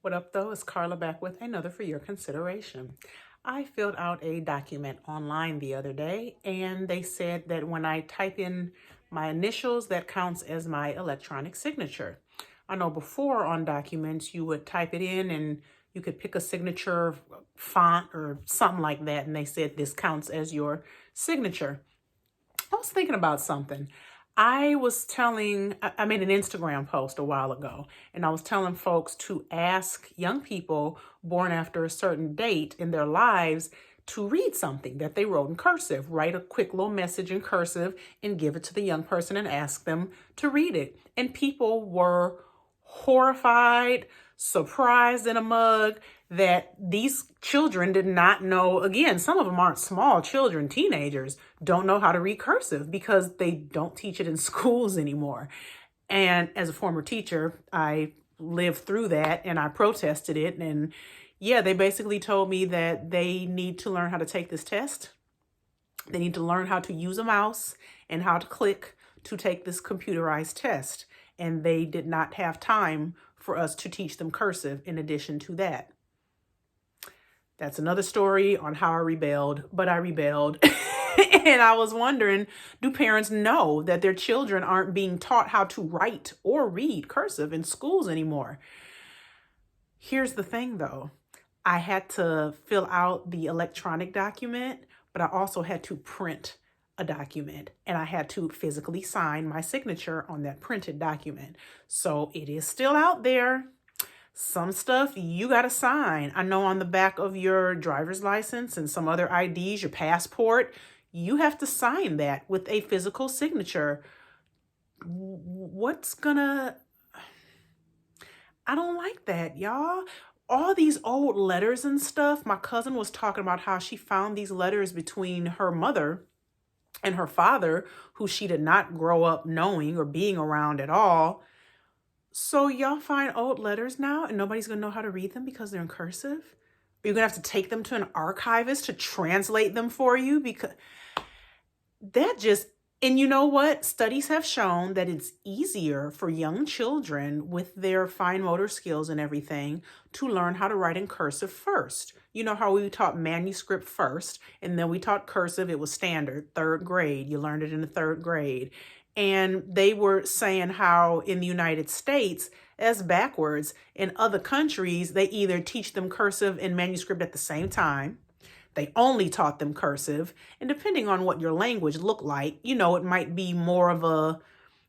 What up though? It's Carla back with another for your consideration. I filled out a document online the other day and they said that when I type in my initials, that counts as my electronic signature. I know before on documents you would type it in and you could pick a signature font or something like that, and they said this counts as your signature. I was thinking about something. I made an Instagram post a while ago, and I was telling folks to ask young people born after a certain date in their lives to read something that they wrote in cursive. Write a quick little message in cursive and give it to the young person and ask them to read it. And people were horrified, surprised in a mug that these children did not know. Again, some of them aren't small children, teenagers don't know how to read cursive because they don't teach it in schools anymore. And as a former teacher, I lived through that and I protested it. And yeah, they basically told me that they need to learn how to take this test. They need to learn how to use a mouse and how to click to take this computerized test. And they did not have time for us to teach them cursive in addition to that. That's another story on how I rebelled, but I rebelled. And I was wondering, do parents know that their children aren't being taught how to write or read cursive in schools anymore? Here's the thing though. I had to fill out the electronic document, but I also had to print a document and I had to physically sign my signature on that printed document. So it is still out there. Some stuff you got to sign. I know on the back of your driver's license and some other IDs, your passport, you have to sign that with a physical signature. I don't like that, y'all. All these old letters and stuff. My cousin was talking about how she found these letters between her mother and her father, who she did not grow up knowing or being around at all. So y'all find old letters now and nobody's going to know how to read them because they're in cursive? You're going to have to take them to an archivist to translate them for you because and you know what? Studies have shown that it's easier for young children with their fine motor skills and everything to learn how to write in cursive first. You know how we taught manuscript first and then we taught cursive. It was standard, third grade. You learned it in the third grade. And they were saying how in the United States, that's backwards. In other countries, they either teach them cursive and manuscript at the same time. They only taught them cursive. And depending on what your language looked like, it might be more of a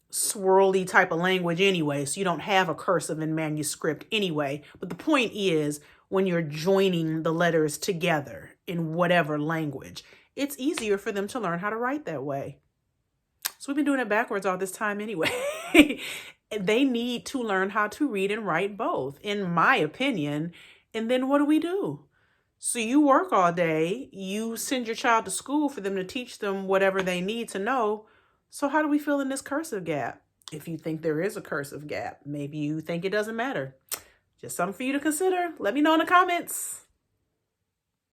swirly type of language anyway. So you don't have a cursive and manuscript anyway. But the point is, when you're joining the letters together in whatever language, it's easier for them to learn how to write that way. So we've been doing it backwards all this time anyway. They need to learn how to read and write both, in my opinion. And then what do? So you work all day, you send your child to school for them to teach them whatever they need to know. So how do we fill in this cursive gap? If you think there is a cursive gap, maybe you think it doesn't matter. Just something for you to consider. Let me know in the comments.